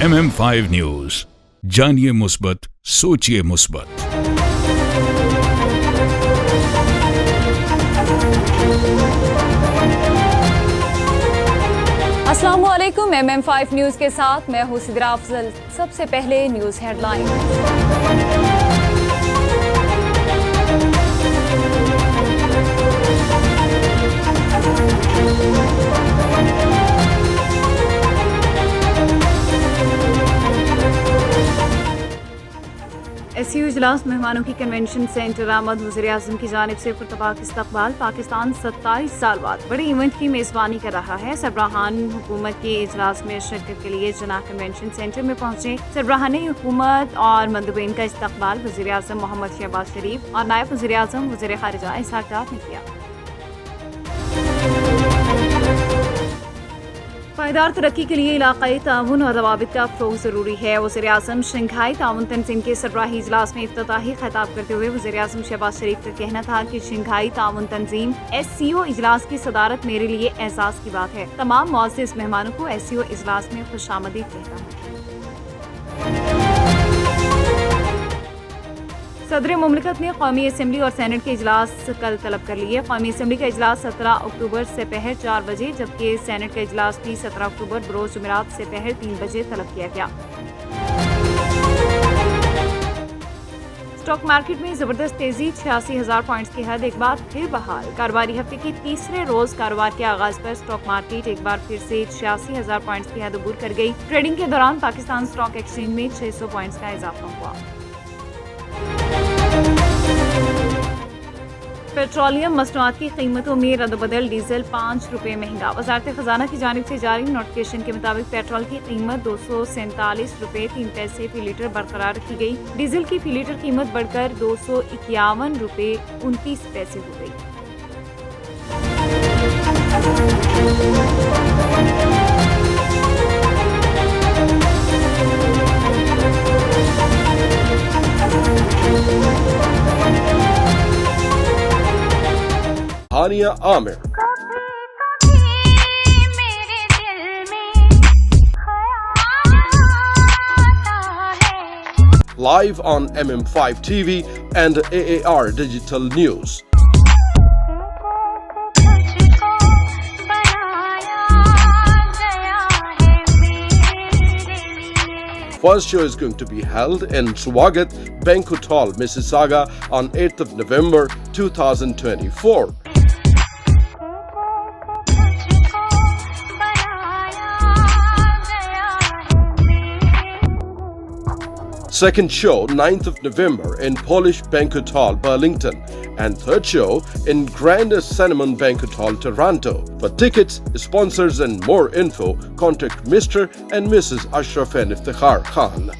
MM5 news, जानिए मुस्बत, सोचिए मुस्बत। अस्सलामुअलैकुम। MM5 न्यूज के साथ मैं हूं सिद्रा अफजल। सबसे पहले न्यूज हेडलाइन। SCO इजलास मेहमानों की कन्वेंशन सेंटर आमद। वज़ीर-ए-आज़म की जानिब से पुरतबाक इस्तकबाल। पाकिस्तान 27 साल बाद बड़े इवेंट की मेज़बानी कर रहा है। सरबराहान हुकूमत के इजलास में शिरकत के लिए जना कन्वेंशन सेंटर में पहुंचे सरबराहान हुकूमत और मंदुबीन का इस्तकबाल वज़ीर-ए-आज़म मोहम्मद शहबाज शरीफ और नायब वज़ीर-ए-आज़म वज़ीर ख़ारिजा इसहाक़ डार ने किया। पायदार तरक्की के लिए इलाक़ाई ताउन और रवाबित का फ़रोग़ ज़रूरी है। वज़ीर-ए-आज़म शंघाई ताउन तंज़ीम के सरबराही इजलास में इफ्तिताही ख़िताब करते हुए वज़ीर-ए-आज़म शहबाज शरीफ का कहना था कि शंघाई ताउन तंज़ीम SCO इजलास की सदारत मेरे लिए एहसास की बात है। तमाम मुअज़्ज़िज़ मेहमानों को SCO इजलास में खुशामदीद कहता हूँ। सदर मुमलिकत ने कौमी असम्बली और सेनेट के इजलास कल तलब कर लिए। कौमी असम्बली का इजलास 17 अक्टूबर से पहर 4 बजे जबकि सेनेट का इजलास भी 17 अक्टूबर बरोज़ जुमेरात से पहर 3 बजे तलब किया गया। स्टॉक मार्केट में जबरदस्त तेजी। 86,000 पॉइंट्स की हद एक बार फिर बहाल। कारोबारी हफ्ते के तीसरे रोज कारोबार के आगाज पर स्टॉक मार्केट एक बार फिर से 86,000 पॉइंट्स की हद अबूर कर गई। ट्रेडिंग के दौरान पाकिस्तान स्टॉक एक्सचेंज में 600 पॉइंट्स का इजाफा हुआ। पेट्रोलियम मसनूआत की कीमतों में रद्द-बदल। डीजल 5 रुपये महंगा। वज़ारत ख़जाना की जानिब से जारी नोटिफिकेशन के मुताबिक पेट्रोल की कीमत 247 रुपये 3 पैसे फी लीटर बरकरार रखी गई। डीजल की फी लीटर कीमत बढ़कर 251 रुपये 29 पैसे हो गई। हानिया Aamir live on MM5 TV and AAR Digital News. First show is going to be held in Swagat Banquet Hall, Mississauga on 8th of November 2024. Second show 9th of November in Polish Banquet Hall, Burlington, and third show in Grand Cinnamon Banquet Hall, Toronto. For tickets, sponsors and more info, contact Mr. and Mrs. Ashraf and Iftikhar Khan.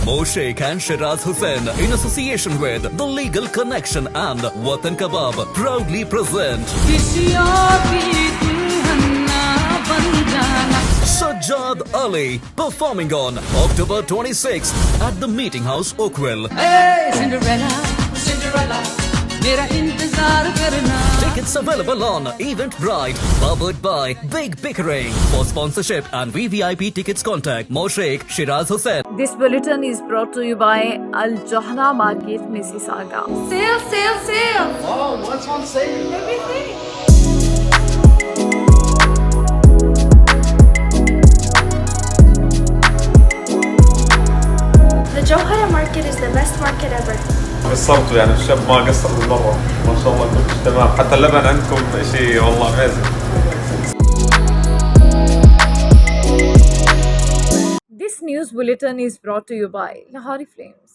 Moshek and Shiraz Hussain in association with The Legal Connection and Watan Kebab proudly present Sajjad Ali performing on October 26th at the Meeting House, Oakville. Hey, Cinderella, Cinderella, mera intezar karna. Tickets available on Eventbrite, powered by Big Pickering. For sponsorship and VVIP tickets, contact Moshek Shiraz Hussain. This bulletin is brought to you by Al Johna Market, Mississauga. Sale, sale, sale. Oh, what's on sale? Everything. The Johara market is the best market ever. قصرتوا يعني الشاب ما قصر بالمرة ما شاء الله كلش تمام حتى اللبن عندكم شيء والله amazing. This news bulletin is brought to you by Lahori Flames.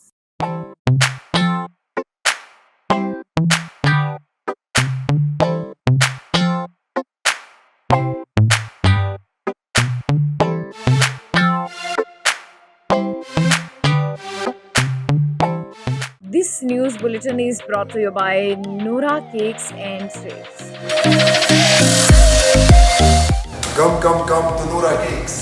This news bulletin is brought to you by Noora Cakes and Sweets. Come to Noora Cakes.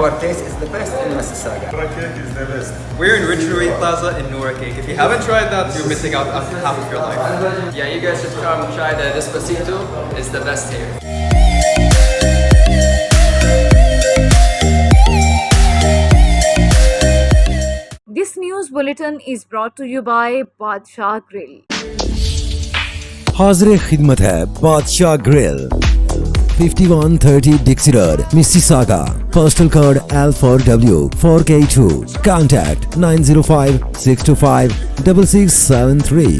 Our taste is the best in Mississauga. Noura cake is the best. We're in Rich Rui Plaza in Noura Cake. If you haven't tried that, you're missing out on half of your life. Yeah, you guys should come try the Despacito. It's the best here. This news bulletin is brought to you by Badshah Grill. حاضر خدمت ہے بادشاہ girl 5130 Dixie Road, Mississauga. Postal code L4W 4K2. Contact 905-625-6673.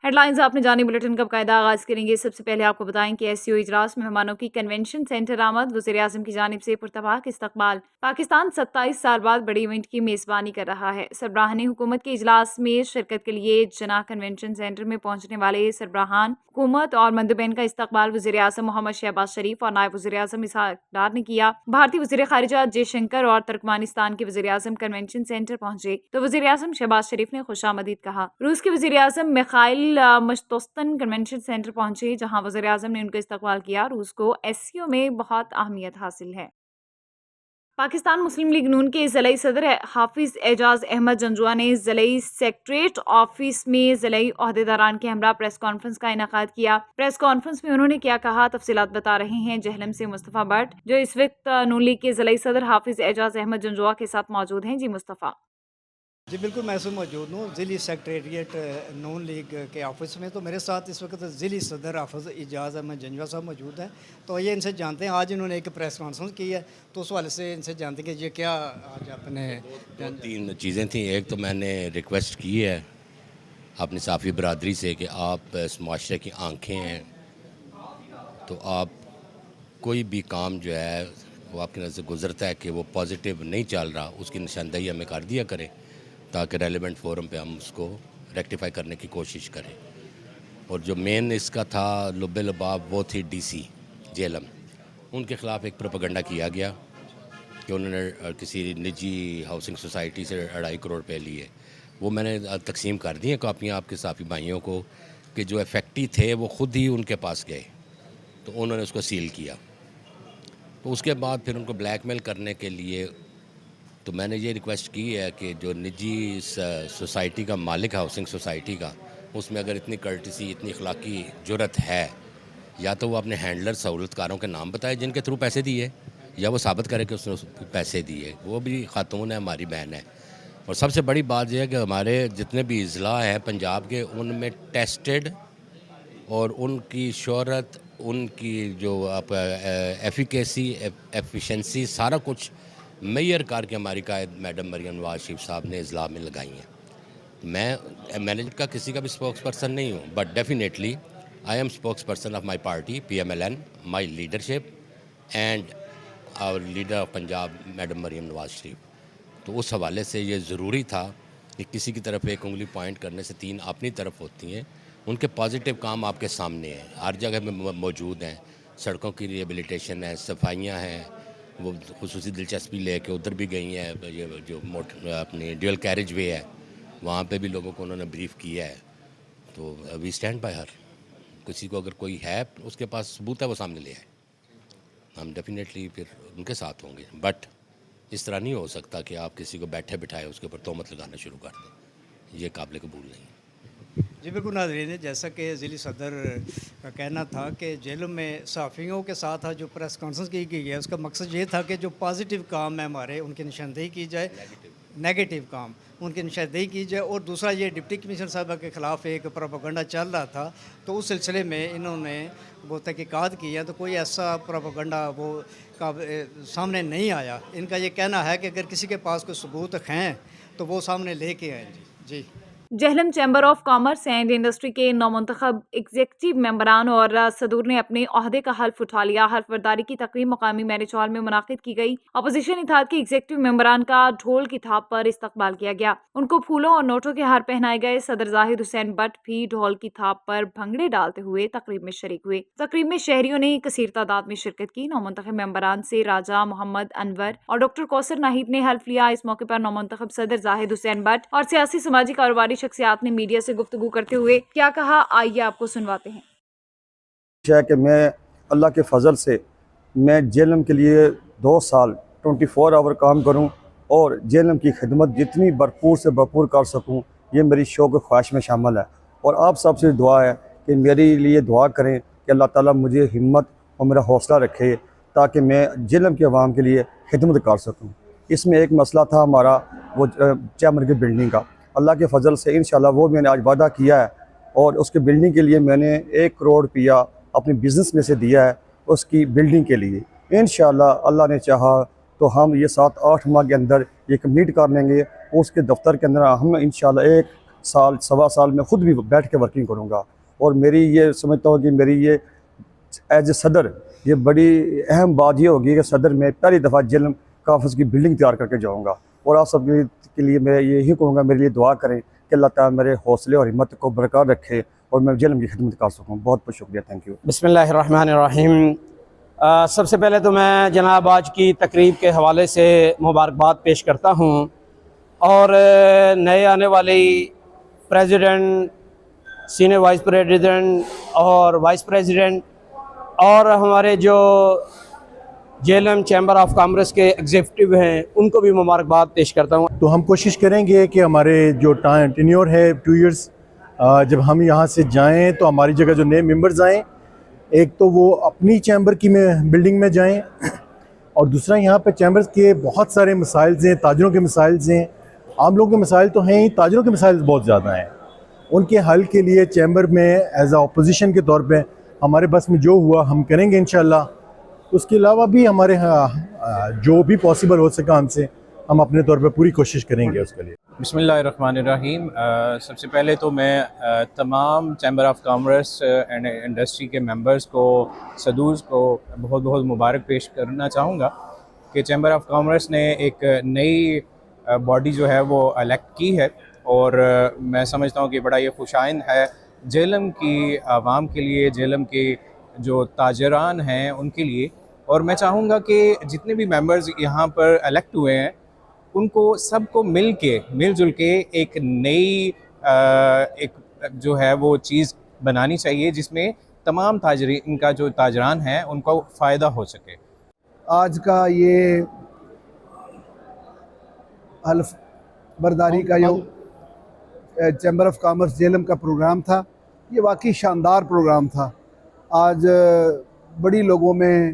Headlines آپ نے جانی bulletin کا باقاعدہ آغاز کریں گے. سب سے پہلے آپ کو بتائیں کہ ایس سی او اجلاس مہمانوں کی کنونشن سینٹر آمد. وزیر اعظم کی جانب سے پرتپاک استقبال. پاکستان 27 سال بعد بڑی ایونٹ کی میزبانی کر رہا ہے. سربراہان حکومت کے اجلاس میں شرکت کے لیے جناح کنونشن سینٹر میں پہنچنے والے سربراہان حکومت اور مندوبین کا استقبال وزیر اعظم محمد شہباز شریف اور نائب وزیر اعظم اسحاق ڈار نے کیا. بھارتی وزیر خارجہ جے شنکر اور ترکمانستان کے وزیر اعظم کنونشن سینٹر پہنچے تو وزیر اعظم شہباز شریف نے خوش آمدید کہا. روس کے وزیر اعظم میخائیل مشتوستن کنونشن سینٹر پہنچے جہاں وزیر اعظم نے ان کا استقبال کیا. روس کو ایس سی او میں بہت اہمیت حاصل ہے. پاکستان مسلم لیگ نون کے ضلعی صدر حافظ اعجاز احمد جنجوعہ نے ضلعی سیکریٹریٹ آفس میں ضلعی عہدیداران کے ہمراہ پریس کانفرنس کا انعقاد کیا. پریس کانفرنس میں انہوں نے کیا کہا تفصیلات بتا رہے ہیں جہلم سے مصطفیٰ بٹ جو اس وقت نون لیگ کے ضلعی صدر حافظ اعجاز احمد جنجوعہ کے ساتھ موجود ہیں. جی مصطفیٰ. جی بالکل میں سے موجود ہوں ضلعی سیکریٹریٹ نون لیگ کے آفس میں. تو میرے ساتھ اس وقت ضلعی صدر حافظ اعجاز احمد جنجوعہ صاحب موجود ہیں. تو یہ ان سے جانتے ہیں آج انہوں نے ایک پریس کانفرنس کی ہے تو اس حوالے سے ان سے جانتے ہیں کہ یہ کیا آج آپ نے. 3 چیزیں تھیں. ایک تو میں نے ریکویسٹ کی ہے اپنی صحافی برادری سے کہ آپ اس معاشرے کی آنکھیں ہیں تو آپ کوئی بھی کام جو ہے وہ آپ کی نظر سے گزرتا ہے کہ وہ پازیٹیو نہیں چل رہا اس کی نشاندہی ہمیں کر دیا کریں تاکہ ریلیونٹ فورم پہ ہم اس کو ریکٹیفائی کرنے کی کوشش کریں. اور جو مین اس کا تھا لب لباب وہ تھی ڈی سی جیلم. ان کے خلاف ایک پروپیگنڈا کیا گیا کہ انہوں نے کسی نجی ہاؤسنگ سوسائٹی سے 2.5 کروڑ روپے لیے. وہ میں نے تقسیم کر دی ہیں کاپیاں آپ کے صحافی بھائیوں کو کہ جو افیکٹی تھے وہ خود ہی ان کے پاس گئے تو انہوں نے اس کو سیل کیا. تو اس کے بعد پھر ان کو بلیک میل کرنے کے لیے تو میں نے یہ ریکویسٹ کی ہے کہ جو نجی سوسائٹی کا مالک ہے ہاؤسنگ سوسائٹی کا اس میں اگر اتنی کرٹسی اتنی اخلاقی جرت ہے یا تو وہ اپنے ہینڈلر سہولت کاروں کے نام بتائے جن کے تھرو پیسے دیے یا وہ ثابت کرے کہ اس نے پیسے دیے. وہ بھی خاتون ہے ہماری بہن ہے. اور سب سے بڑی بات یہ ہے کہ ہمارے جتنے بھی اضلاع ہیں پنجاب کے ان میں ٹیسٹڈ اور ان کی شہرت ان کی جو ایفیکیسی ایفیشنسی سارا کچھ میئر کار کے ہماری قائد میڈم مریم نواز شریف صاحب نے اضلاع میں لگائی ہیں. میں مینیجمنٹ کا کسی کا بھی اسپوکس پرسن نہیں ہوں but definitely I am spokesperson of my party PMLN my leadership and our leader of Punjab madam Maryam Nawaz Sharif. تو اس حوالے سے یہ ضروری تھا کہ کسی کی طرف ایک انگلی پوائنٹ کرنے سے 3 اپنی طرف ہوتی ہیں. ان کے پازیٹیو کام آپ کے سامنے ہیں ہر جگہ میں موجود ہیں. سڑکوں کی ریہیبلیٹیشن ہے صفائیاں ہیں. وہ خصوصی دلچسپی لے کے ادھر بھی گئی ہیں. یہ جو اپنی ڈیول کیریج وے ہے وہاں پہ بھی لوگوں کو انہوں نے بریف کیا ہے. تو وی اسٹینڈ بائی ہر. کسی کو اگر کوئی ہے اس کے پاس ثبوت ہے وہ سامنے لے آئے. ہم ڈیفینیٹلی پھر ان کے ساتھ ہوں گے بٹ اس طرح نہیں ہو سکتا کہ آپ کسی کو بیٹھے بٹھائے اس کے اوپر تہمت لگانا شروع کر دیں. یہ قابل قبول نہیں. جی بالکل ناظرین جیسا کہ ضلعی صدر کا کہنا تھا کہ جیلوں میں صحافیوں کے ساتھ جو پریس کانفرنس کی گئی ہے اس کا مقصد یہ تھا کہ جو پازیٹیو کام ہے ہمارے ان کی نشاندہی کی جائے نیگیٹو کام ان کی نشاندہی کی جائے. اور دوسرا یہ ڈپٹی کمشنر صاحبہ کے خلاف ایک پروپیگنڈا چل رہا تھا تو اس سلسلے میں انہوں نے وہ تحقیقات کی ہے تو کوئی ایسا پروپیگنڈا وہ سامنے نہیں آیا. ان کا یہ کہنا ہے کہ اگر کسی کے پاس کوئی ثبوت ہیں تو وہ سامنے لے کے آئیں. جی Jhelum chamber of commerce and industry کے نومنتخب ایگزیکٹو ممبران اور صدور نے اپنے عہدے کا حلف اٹھا لیا. حلف برداری کی تقریب مقامی میرج ہال میں منعقد کی گئی. اپوزیشن اتحاد کے ایگزیکٹو ممبران کا ڈھول کی تھاپ پر استقبال کیا گیا. ان کو پھولوں اور نوٹوں کے ہار پہنائے گئے. صدر زاہد حسین بٹ بھی ڈھول کی تھاپ پر بھنگڑے ڈالتے ہوئے تقریب میں شریک ہوئے. تقریب میں شہریوں نے کثیر تعداد میں شرکت کی. نومنتخب ممبران سے راجہ محمد انور اور ڈاکٹر کوثر ناہید نے حلف لیا. اس موقع پر نومنتخب صدر زاہد حسین بٹ اور سیاسی سماجی کاروباری شخصیات نے میڈیا سے گفتگو کرتے ہوئے کیا کہا آئیے آپ کو سنواتے ہیں. کہ میں اللہ کے فضل سے میں جیلم کے لیے 2 سال 24 آور کام کروں اور جیلم کی خدمت جتنی بھرپور سے بھرپور کر سکوں، یہ میری شوق و خواہش میں شامل ہے۔ اور آپ سب سے دعا ہے کہ میرے لیے دعا کریں کہ اللہ تعالیٰ مجھے ہمت اور میرا حوصلہ رکھے تاکہ میں جیلم کے عوام کے لیے خدمت کر سکوں۔ اس میں ایک مسئلہ تھا ہمارا وہ چیمبر کی بلڈنگ کا، اللہ کے فضل سے انشاءاللہ وہ میں نے آج وعدہ کیا ہے، اور اس کے بلڈنگ کے لیے میں نے 1 کروڑ روپیہ اپنے بزنس میں سے دیا ہے اس کی بلڈنگ کے لیے۔ انشاءاللہ اللہ نے چاہا تو ہم یہ 7-8 ماہ کے اندر یہ کمپلیٹ کر لیں گے۔ اس کے دفتر کے اندر ہم انشاءاللہ 1 سال 1.25 سال میں خود بھی بیٹھ کے ورکنگ کروں گا، اور میری یہ سمجھتا ہوں کہ میری یہ ایز اے صدر یہ بڑی اہم بات یہ ہوگی کہ صدر میں پہلی دفعہ جیلم کانفرنس کی بلڈنگ تیار کر کے جاؤں گا۔ اور آپ سب کے لیے میں یہی کہوں گا، میرے لیے دعا کریں کہ اللہ تعالیٰ میرے حوصلے اور ہمت کو برقرار رکھے اور میں جیلم کی خدمت کر سکوں۔ بہت بہت شکریہ، تھینک یو۔ بسم اللہ الرحمن الرحیم۔ سب سے پہلے تو میں جناب آج کی تقریب کے حوالے سے مبارکباد پیش کرتا ہوں، اور نئے آنے والی پریزیڈنٹ، سینئر وائس پریزیڈنٹ اور وائس پریزیڈنٹ، اور ہمارے جو جیلم چیمبر آف کامرس کے ایگزیکٹو ہیں ان کو بھی مبارکباد پیش کرتا ہوں۔ تو ہم کوشش کریں گے کہ ہمارے جو ٹینیور ہے 2 ایئرس، جب ہم یہاں سے جائیں تو ہماری جگہ جو نئے ممبرز آئیں، ایک تو وہ اپنی چیمبر کی بلڈنگ میں جائیں، اور دوسرا یہاں پہ چیمبرز کے بہت سارے مسائل ہیں، تاجروں کے مسائل ہیں، عام لوگوں کے مسائل تو ہیں ہی، تاجروں کے مسائل بہت زیادہ ہیں۔ ان کے حل کے لیے چیمبر میں ایز اے اپوزیشن کے طور پہ ہمارے بس میں جو ہوا ہم کریں گے انشاءاللہ۔ اس کے علاوہ بھی ہمارے جو بھی پاسبل ہو سکا ہم سے، ہم اپنے طور پہ پوری کوشش کریں گے اس کے لیے۔ بسم اللہ الرحمن الرحیم۔ سب سے پہلے تو میں تمام chamber of commerce and industry کے ممبرز کو، صدورز کو بہت بہت مبارک پیش کرنا چاہوں گا کہ چیمبر آف کامرس نے ایک نئی باڈی جو ہے وہ الیکٹ کی ہے، اور میں سمجھتا ہوں کہ بڑا یہ خوش آئند ہے جیلم کی عوام کے لیے، جیلم کے جو تاجران ہیں ان کے لیے۔ اور میں چاہوں گا کہ جتنے بھی ممبرز یہاں پر الیکٹ ہوئے ہیں ان کو سب کو مل جل کے ایک نئی ایک جو ہے وہ چیز بنانی چاہیے جس میں تمام تاجرین کا جو تاجران ہیں ان کو فائدہ ہو سکے۔ آج کا یہ حلف برداری کا جو چیمبر آف کامرس جیلم کا پروگرام تھا، یہ واقعی شاندار پروگرام تھا۔ آج بڑی لوگوں میں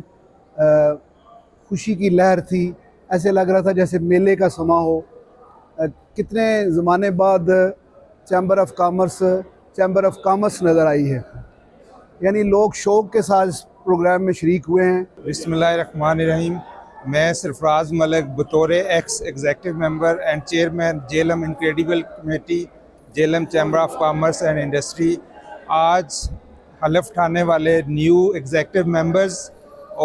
خوشی کی لہر تھی، ایسے لگ رہا تھا جیسے میلے کا سما ہو۔ کتنے زمانے بعد چیمبر آف کامرس نظر آئی ہے، یعنی لوگ شوق کے ساتھ اس پروگرام میں شریک ہوئے ہیں۔ بسم اللہ الرحمن الرحیم۔ میں سرفراز ملک بطور x executive member and chairman Jhelum incredible committee, Jhelum chamber of commerce and industry, آج حلف اٹھانے والے نیو ایگزیکٹو ممبرز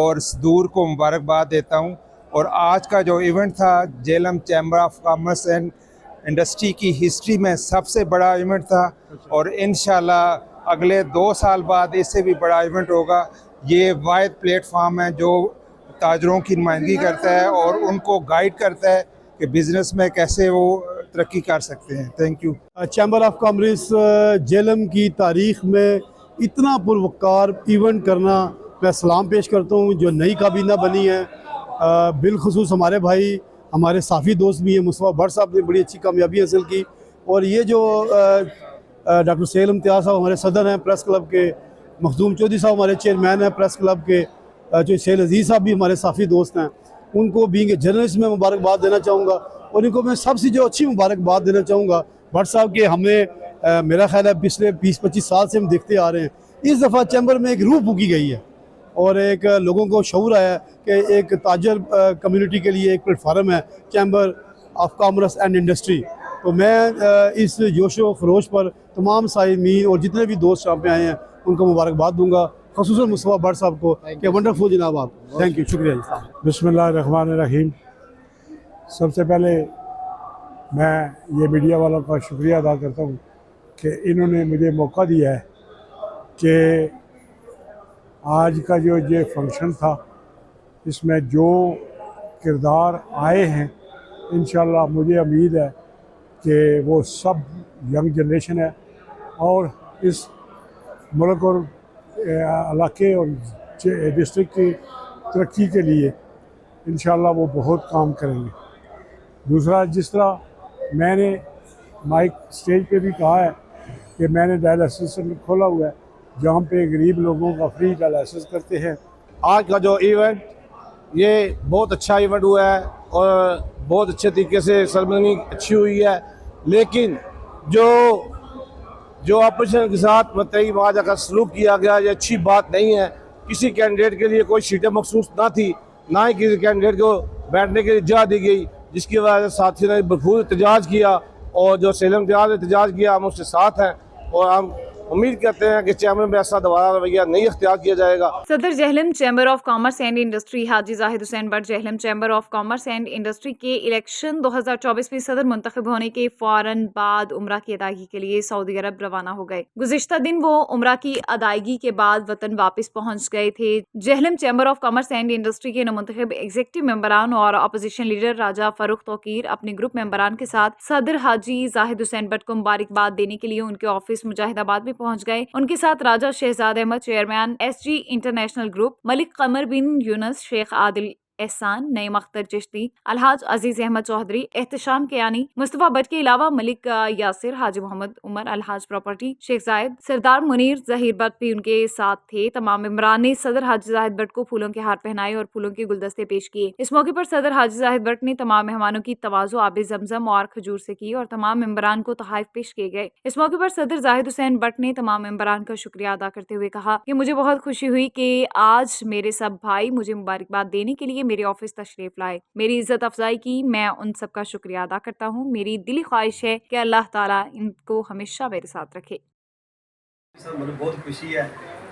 اور صدور کو مبارکباد دیتا ہوں۔ اور آج کا جو ایونٹ تھا Jhelum chamber of commerce and industry کی ہسٹری میں سب سے بڑا ایونٹ تھا، اور انشاءاللہ اگلے 2 سال بعد اس سے بھی بڑا ایونٹ ہوگا۔ یہ واحد پلیٹ فارم ہے جو تاجروں کی نمائندگی کرتا ہے اور ان کو گائیڈ کرتا ہے کہ بزنس میں کیسے وہ ترقی کر سکتے ہیں۔ Thank you. Chamber of commerce Jhelum کی تاریخ میں اتنا پروقار ایونٹ کرنا، میں سلام پیش کرتا ہوں جو نئی کابینہ بنی ہے، بالخصوص ہمارے بھائی، ہمارے صافی دوست بھی ہیں، مصطفیٰ بٹ صاحب نے بڑی اچھی کامیابی حاصل کی، اور یہ جو ڈاکٹر سہیل امتیاز صاحب ہمارے صدر ہیں پریس کلب کے، مخدوم چودھری صاحب ہمارے چیئرمین ہیں پریس کلب کے، جو سہیل عزیز صاحب بھی ہمارے صافی دوست ہیں، ان کو بینگ اے جرنلسٹ میں مبارکباد دینا چاہوں گا۔ اور ان کو میں سب سے جو اچھی مبارکباد دینا چاہوں گا بٹ صاحب کے، ہم نے میرا خیال ہے پچھلے 20-25 سال سے ہم دیکھتے آ رہے ہیں، اس دفعہ چیمبر میں ایک روح پھونکی گئی ہے اور ایک لوگوں کو شعور آیا کہ ایک تاجر کمیونٹی کے لیے ایک پلیٹ فارم ہے chamber of commerce and industry. تو میں اس جوش و خروش پر تمام سائمین اور جتنے بھی دوست یہاں پہ آئے ہیں ان کو مبارکباد دوں گا، خصوصاً مصطفیٰ بٹ صاحب کو کہ ونڈرفل جناب آپ، تھینک یو، شکریہ جی۔ بسم اللہ الرحمن الرحیم۔ سب سے پہلے میں یہ میڈیا والوں کا شکریہ ادا کرتا ہوں کہ انہوں نے مجھے موقع دیا ہے کہ آج کا جو یہ فنکشن تھا اس میں جو کردار آئے ہیں انشاءاللہ مجھے امید ہے کہ وہ سب ینگ جنریشن ہے اور اس ملک اور علاقے اور ڈسٹرکٹ کی तरक्की के लिए इंशाल्लाह वो बहुत काम करेंगे। दूसरा, जिस तरह मैंने माइक स्टेज पे भी कहा है कि मैंने डायलिसिस सेंटर खोला हुआ है जहाँ पे गरीब लोगों का फ्री डायलिसिस करते हैं। आज का जो इवेंट ये बहुत अच्छा इवेंट हुआ है और बहुत अच्छे तरीके से सेरेमनी अच्छी हुई है, लेकिन जो ऑपरेशन के साथ मतई वहाँ का सलूक किया गया ये अच्छी बात नहीं है। किसी कैंडिडेट के लिए कोई सीटें मखसूस ना थी, ना ही किसी कैंडिडेट को बैठने के लिए जगह दी गई, जिसकी वजह से साथियों ने भरपूर एहतजाज किया और जो सेलम त्याज एहतजाज किया हम उसके साथ हैं और हम उम्मीद करते हैं कि चैम्बर में ऐसा दोबारा रवैया नहीं इख्तियार किया जाएगा। सदर Jhelum chamber of commerce and industry Haji Zahid Hussain but Jhelum chamber of commerce and industry के इलेक्शन 2024 में सदर मुंतखब होने के फौरन बाद उम्रा की अदायगी के लिए सऊदी अरब रवाना हो गए। गुज़िश्ता दिन वो उम्रा की अदायगी के बाद वतन वापस पहुंच गए थे। Jhelum chamber of commerce and industry के नमुंतखब एग्जीक्यूटिव मेंबरान और अपोजिशन लीडर राजा फारूक तौकीर अपने ग्रुप मेंबरान के साथ सदर हाजी जाहिद हुसैन बट को मुबारकबाद देने के लिए उनके ऑफिस मुजाहिदाबाद में पहुंच गए। उनके साथ Raja Shahzad Ahmed chairman SG international group, Malik Qamar bin Younas, Sheikh Adil Ehsan, Naeem Akhtar Chishti, Alhaj अजीज अहमद चौधरी, एहतशाम कियानी, मुस्तफ़ा भट्ट के अलावा मलिक यासिर, हाजी मोहम्मद उमर, अलहाज प्रॉपर्टी, शेख जायद, सरदार मुनीर, जहीर भट्ट भी उनके साथ थे। तमाम इमरान ने सदर हाजी जाहिद भट्ट को फूलों के हार पहनाए और फूलों के गुलदस्ते पेश किए। इस मौके पर सदर हाजी जाहिद भट्ट ने तमाम मेहमानों की तवाज़ो आब जमजम और खजूर से की और तमाम मेंबरान को तोहफ़े पेश किए गए। इस मौके पर सदर जाहिद हुसैन भट्ट ने तमाम मेंबरान का शुक्रिया अदा करते हुए कहा कि मुझे बहुत खुशी हुई कि आज मेरे सब भाई मुझे मुबारकबाद देने के लिए मेरे ऑफिस तशरीफ लाए, मेरी इज्जत अफजाई की। मैं उन सब का शुक्रिया अदा करता हूँ। मेरी दिली ख्वाहिश है कि अल्लाह ताला इनको हमेशा मेरे साथ रखे। सर मुझे बहुत खुशी है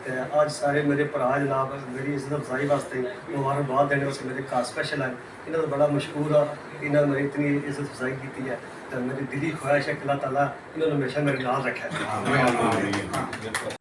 कि आज सारे मेरे भरा जनाब मेरी इज्जत अफजाई वास्ते मुबारकबाद देने वास्ते मेरे घर स्पेशल है। इन्होंने बड़ा मशहूर है, इन्होंने मेरी इतनी इज्जत अफजाई की है तो मेरी दिली ख्वाहिश है कि अल्लाह ताला इन्होंने हमेशा मेरे नाल रखा।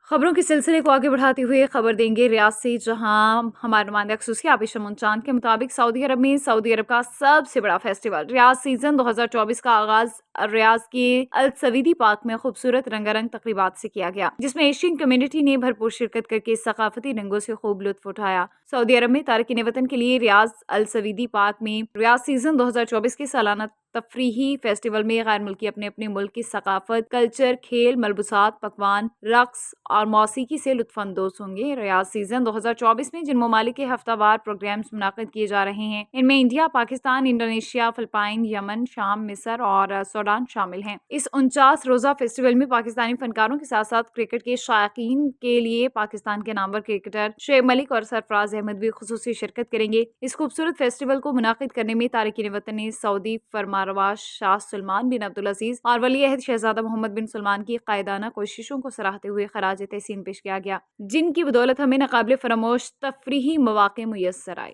खबरों के सिलसिले को आगे बढ़ाते हुए खबर देंगे रियाद से, जहां हमारे नुमाइंदा खसूसी आबिश मुंचान के मुताबिक सऊदी अरब में सऊदी अरब का सबसे बड़ा फेस्टिवल रियाद सीजन 2024 का आगाज रियाद के अल सवीदी पार्क में खूबसूरत रंगारंग तकरीबात से किया गया, जिसमें एशियन कम्युनिटी ने भरपूर शिरकत करके सकाफती रंगों से खूब लुत्फ उठाया। सऊदी अरब में तारकीन वतन के लिए रियाद अल सवीदी पार्क में रियाद सीजन 2024 के सालाना तफरीही फेस्टिवल में गैर मुल्की अपने अपने मुल्क की सकाफत, कल्चर, खेल, मलबूसात, पकवान, रक्स और मौसीकी से लुत्फानंदोज होंगे। रियाद सीजन 2024 में जिन ममालिक के हफ्तावार प्रोग्राम्स मुनाकिद किए जा रहे हैं, इनमें India, Pakistan, Indonesia, Philippine, Yemen, शाम, मिस्र और सूडान शामिल हैं। इस 49 रोजा फेस्टिवल में पाकिस्तानी फनकारों के साथ साथ क्रिकेट के शायकीन के लिए पाकिस्तान के नामवर क्रिकेटर शेख मलिक और सरफराज अहमद भी खुसूसी शिरकत करेंगे। इस खूबसूरत फेस्टिवल को मुनाकिद करने में तारकीन वतन ने सऊदी फरमारवा शाह सलमान बिन अब्दुल अजीज और वली अहद शहजादा मोहम्मद बिन सलमान की कायदाना कोशिशों को सराहते हुए खराज तहसीन पेश किया गया, जिनकी बदौलत हमें नाकाबिले फरामोश तफरीही मौके मुयस्सर आए।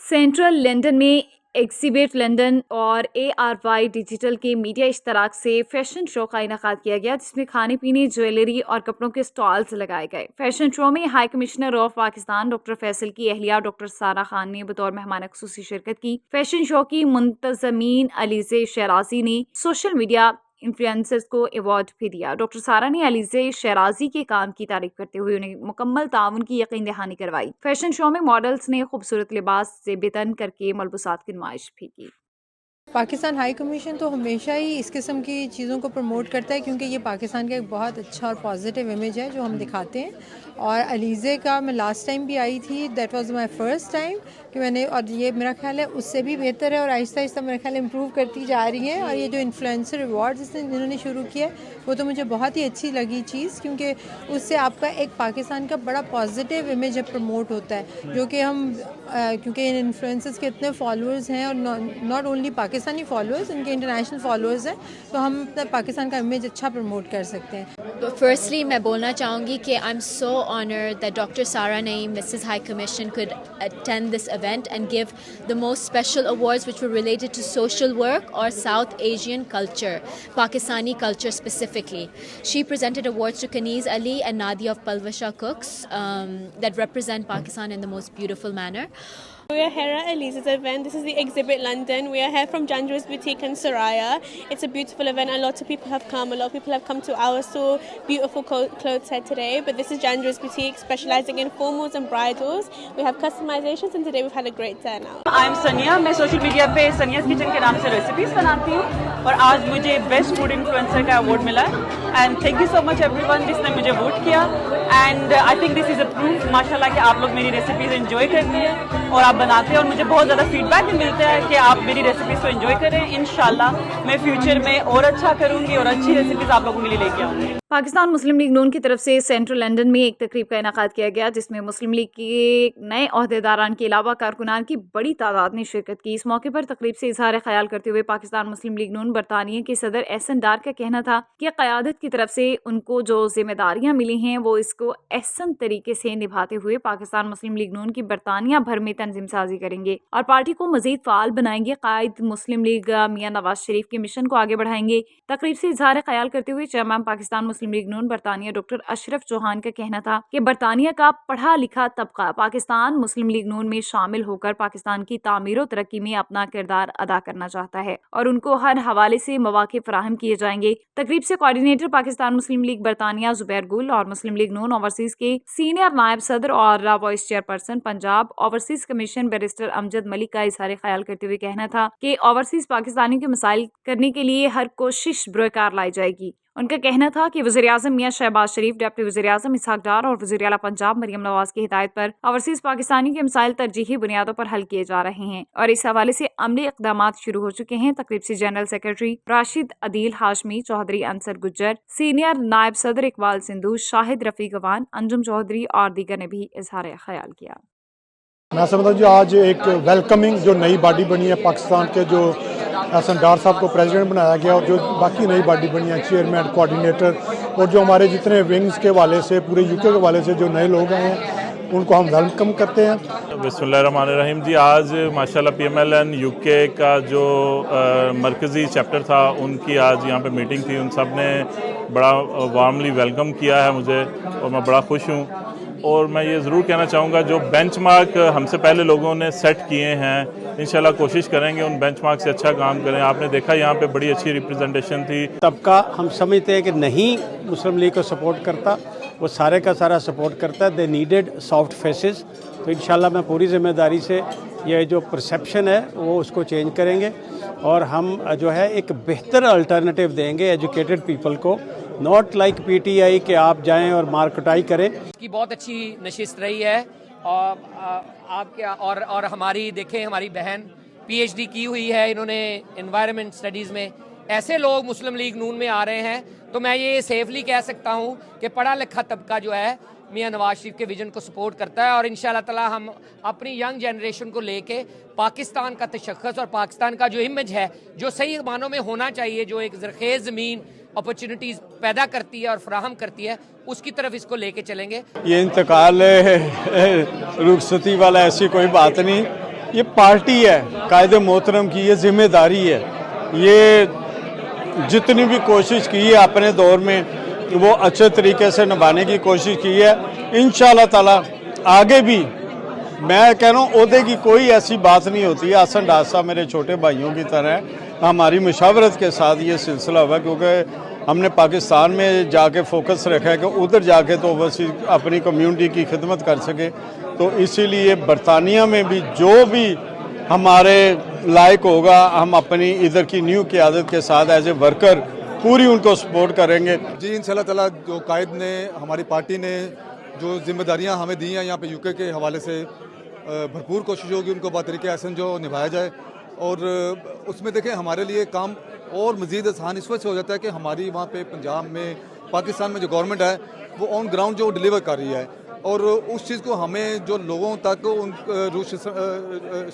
सेंट्रल लंदन में एग्जिबिट लंदन और ARY डिजिटल के मीडिया इश्तराक से फैशन शो का इनेकाद किया गया, जिसमें खाने पीने, ज्वेलरी और कपड़ों के स्टॉल्स लगाए गए। फैशन शो में high commissioner of Pakistan doctor Faisal की अहलिया डॉक्टर सारा खान ने बतौर मेहमान खुसूसी शिरकत की। फैशन शो की मुंतजमीन अलीज़े शराजी ने सोशल मीडिया इन्फ्लुएंसर्स को अवार्ड भी दिया। डॉक्टर सारा ने अलीज़े शराजी के काम की तारीफ करते हुए उन्हें मुकम्मल ताउन की यकीन दहानी करवाई। फैशन शो में मॉडल्स ने खूबसूरत लिबास से बेतन करके मलबूसात की नुमाइश भी की। पाकिस्तान हाई कमीशन तो हमेशा ही इस किस्म की चीज़ों को प्रमोट करता है, क्योंकि ये पाकिस्तान का एक बहुत अच्छा और पॉजिटिव इमेज है जो हम दिखाते हैं। और अलीज़े का मैं लास्ट टाइम भी आई थी, that was my first time कि मैंने, और ये मेरा ख्याल है उससे भी बेहतर है और आहिस्ता आहिस्ता मेरा ख्याल इम्प्रूव करती जा रही है। और ये जो इन्फ्लुएंसर अवार्ड्स जिन्होंने शुरू किया है वो तो मुझे बहुत ही अच्छी लगी चीज़, क्योंकि उससे आपका एक पाकिस्तान का बड़ा पॉजिटिव इमेज प्रमोट होता है, जो कि हम क्योंकि इन इन्फ्लुएंसर्स के इतने फॉलोअर्स हैं और नॉट ओनली पाकिस्तानी फॉलोअर्स, इनके इंटरनेशनल फॉलोअर्स हैं, तो हम पाकिस्तान का इमेज अच्छा प्रमोट कर सकते हैं। फर्स्टली मैं बोलना चाहूँगी कि I am so honoured that doctor Sara Naeem, Mrs high commission, could attend this event and give the most special awards which were related to social work or South Asian culture, Pakistani culture specifically. She presented awards to Kaniz Ali and Nadia of Palvasha Cooks that represent Pakistan in the most beautiful manner. We are here at Elise's event. This is the Exhibit London. We are here from Jandra's Boutique in Soraya. It's a beautiful event. A lot of people have come. A lot of people have come to our store. Beautiful clothes here today. But this is Jandra's Boutique, specializing in formals and bridals. We have customizations, and today we've had a great turnout. I'm Sania. मैं social media पे सनिया's kitchen के नाम से recipes बनाती हूँ और आज मुझे बेस्ट फूड इन्फ्लुएंसर का अवार्ड मिला है and thank you so much everyone जिसने मुझे वोट किया and I think this is a proof माशाल्लाह कि आप लोग मेरी रेसिपीज एंजॉय करते हैं और आप बनाते हैं और मुझे बहुत ज़्यादा फीडबैक भी मिलता है कि आप मेरी रेसिपीज को एंजॉय करें। इंशाल्लाह मैं फ्यूचर में और अच्छा करूँगी और अच्छी रेसिपीज आप लोगों के लिए लेके आऊँगी। पाकिस्तान मुस्लिम लीग नून की तरफ से सेंट्रल लंदन में एक तकरीब का इनेकाद किया गया जिसमें मुस्लिम लीग के नए अहदेदारान के अलावा कारकुनान की बड़ी तादाद ने शिरकत की। इस मौके पर तकरीब से इजहार ख्याल करते हुए पाकिस्तान मुस्लिम लीग नून बरतानिया के सदर एहसन डार का कहना था कि क़यादत की तरफ से उनको जो जिम्मेदारियां मिली हैं वो इसको अहसन तरीके से निभाते हुए पाकिस्तान मुस्लिम लीग नून की बरतानिया भर में तंजीम साजी करेंगे और पार्टी को मजीद फ़ाल बनाएंगे। कायद मुस्लिम लीग मियां नवाज शरीफ के मिशन को आगे बढ़ाएंगे। तकरीब से इजहार ख्याल करते हुए चेयरमैन पाकिस्तान मुस्लिम लीग नून बरतानिया डॉक्टर अशरफ चौहान का कहना था कि बरतानिया का पढ़ा लिखा तबका पाकिस्तान मुस्लिम लीग नून में शामिल होकर पाकिस्तान की तामीर और तरक्की में अपना किरदार अदा करना चाहता है और उनको हर हवाले से मौके फराहम किए जाएंगे। तकरीब से कोऑर्डिनेटर पाकिस्तान मुस्लिम लीग बरतानिया जुबैर गुल और मुस्लिम लीग नून ओवरसीज के सीनियर नायब सदर और vice chairperson Punjab overseas commission barrister Amjad Malik का इजहार ख्याल करते हुए कहना था कि ओवरसीज पाकिस्तानियों के मसाइल करने के लिए हर कोशिश बरकार लाई जाएगी। उनका कहना था कि वज़ीर-ए-आज़म मियां शहबाज शरीफ, डिप्टी वज़ीर-ए-आज़म इसहाक डार और वज़ीर आला पंजाब मरियम नवाज की हिदायत पर ओवरसीज पाकिस्तानियों के मसाइल तरजीही बुनियादों पर हल किए जा रहे हैं और इस हवाले से अमली इक़दामात शुरू हो चुके हैं। तकरीब से general secretary Rashid Adeel Hashmi, Chaudhry Ansar Gujjar, senior नायब सदर इकबाल सिंधु, शाहिद रफ़ी गवान, अंजुम चौधरी और दीगर ने भी इजहार ख्याल किया। मैं समझता हूँ आज एक वेलकमिंग जो नई बॉडी बनी है पाकिस्तान के, जो एहसन डार साहब को प्रेसिडेंट बनाया गया और जो बाकी नई बॉडी बनी है चेयरमैन, कोऑर्डिनेटर और जो हमारे जितने विंग्स के हवाले से पूरे यूके के हवाले से जो नए लोग आए हैं उनको हम वेलकम करते हैं। बिस्मिल्लाहिर्रहमानिर्रहीम जी, आज माशाल्लाह PMLN यूके का जो मरकज़ी चैप्टर था उनकी आज यहाँ पे मीटिंग थी। उन सब ने बड़ा वार्मली वेलकम किया है मुझे और मैं बड़ा खुश हूँ। और मैं ये ज़रूर कहना चाहूँगा जो बेंचमार्क हमसे पहले लोगों ने सेट किए हैं इंशाल्लाह कोशिश करेंगे उन बेंचमार्क से अच्छा काम करें। आपने देखा यहाँ पे बड़ी अच्छी रिप्रेजेंटेशन थी। तबका हम समझते हैं कि नहीं मुस्लिम लीग को सपोर्ट करता, वो सारे का सारा सपोर्ट करता है। They needed soft faces. तो इंशाल्लाह मैं पूरी ज़िम्मेदारी से ये जो परसेप्शन है वो उसको चेंज करेंगे और हम जो है एक बेहतर अल्टरनेटिव देंगे एजुकेटेड पीपल को, नॉट लाइक PTI कि आप जाएं और मार्केटाई करें। की बहुत अच्छी नशिस्त रही है और आपके और हमारी देखें हमारी बहन PhD की हुई है इन्होंने एनवायरनमेंट स्टडीज़ में। ऐसे लोग मुस्लिम लीग नून में आ रहे हैं तो मैं ये सेफली कह सकता हूँ कि पढ़ा लिखा तबका जो है मियां नवाज शरीफ के विजन को सपोर्ट करता है और इंशाल्लाह ताला हम अपनी यंग जनरेशन को लेके पाकिस्तान का तशख़्ख़ुस और पाकिस्तान का जो इमेज है जो सही मानों में होना चाहिए, जो एक ज़रख़ेज़ ज़मीन अपॉर्चुनिटीज़ पैदा करती है और फराहम करती है, उसकी तरफ इसको लेके चलेंगे। ये इंतकाल रुखसती वाला ऐसी कोई बात नहीं, ये पार्टी है कायदे मोहतरम की, ये जिम्मेदारी है। ये जितनी भी कोशिश की है अपने दौर में वो अच्छे तरीके से निभाने की कोशिश की है। इंशाल्लाह ताला आगे भी मैं कह रहा हूँ ओहदे की कोई ऐसी बात नहीं होती है। एहसन डार साहब मेरे छोटे भाइयों की तरह हमारी मुशावरत के साथ ये सिलसिला हुआ क्योंकि हमने पाकिस्तान में जाके फोकस रखा है कि उधर जाके तो ओवरसीज अपनी कम्युनिटी की खिदमत कर सके। तो इसीलिए बरतानिया में भी जो भी हमारे लायक होगा हम अपनी इधर की न्यू क़यादत के साथ एज ए वर्कर पूरी उनको सपोर्ट करेंगे। जी इंशाल्लाह ताला जो कायद ने हमारी पार्टी ने जो जिम्मेदारियां हमें दी हैं यहाँ पे यूके के हवाले से भरपूर कोशिश होगी उनको बातरीके एहसन जो निभाया जाए और उसमें देखें हमारे लिए काम और मज़ीद आसान इस वजह से हो जाता है कि हमारी वहाँ पे पंजाब में पाकिस्तान में जो गवर्नमेंट है वो ऑन ग्राउंड जो डिलीवर कर रही है और उस चीज़ को हमें जो लोगों तक उन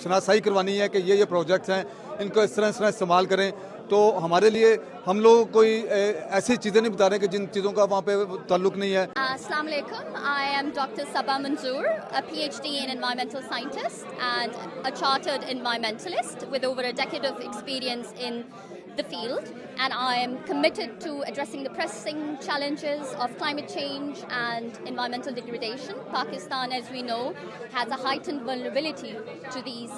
शनासाई करवानी है कि ये प्रोजेक्ट्स हैं इनको इस तरह इस्तेमाल करें। तो हमारे लिए हम लोग कोई ऐसी चीज़ें नहीं बता रहे कि जिन चीज़ों का वहाँ पे ताल्लुक नहीं है। Assalamu alaikum. I am Dr. Sabah Manzoor, a PhD in environmental scientist and a chartered environmentalist with over a decade of experience in the field, and I am committed to addressing the pressing challenges of climate change and environmental degradation. Pakistan, as we know, has a heightened vulnerability to these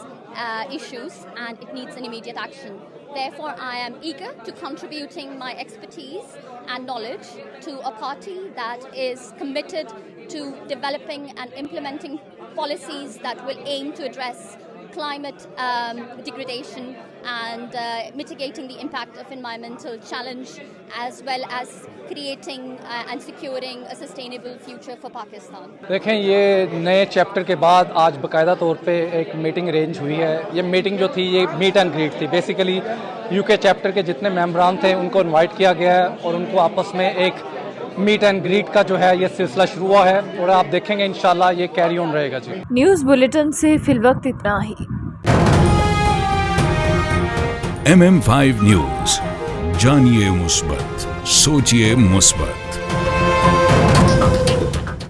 issues, and it needs an immediate action. Therefore, I am eager to contributing my expertise and knowledge to a party that is committed to developing and implementing policies that will aim to address climate degradation and mitigating the impact of environmental challenge, as well as creating and securing a sustainable future for Pakistan. देखें, ये नए chapter के बाद आज बाकायदा तौर पे एक मीटिंग अरेंज हुई है. ये मीटिंग जो थी ये मीट एंड ग्रीट थी. बेसिकली यूके चैप्टर के जितने मेंबरान थे उनको इनवाइट किया गया है और उनको आपस में एक मीट एंड ग्रीट का जो है ये सिलसिला शुरू हुआ है और आप देखेंगे इंशाल्लाह ये कैरी ऑन रहेगा जी. न्यूज़ बुलेटिन से फिलवक्त इतना ही. MM5 न्यूज़, जानिए मुस्बत, सोचिए मुस्बत.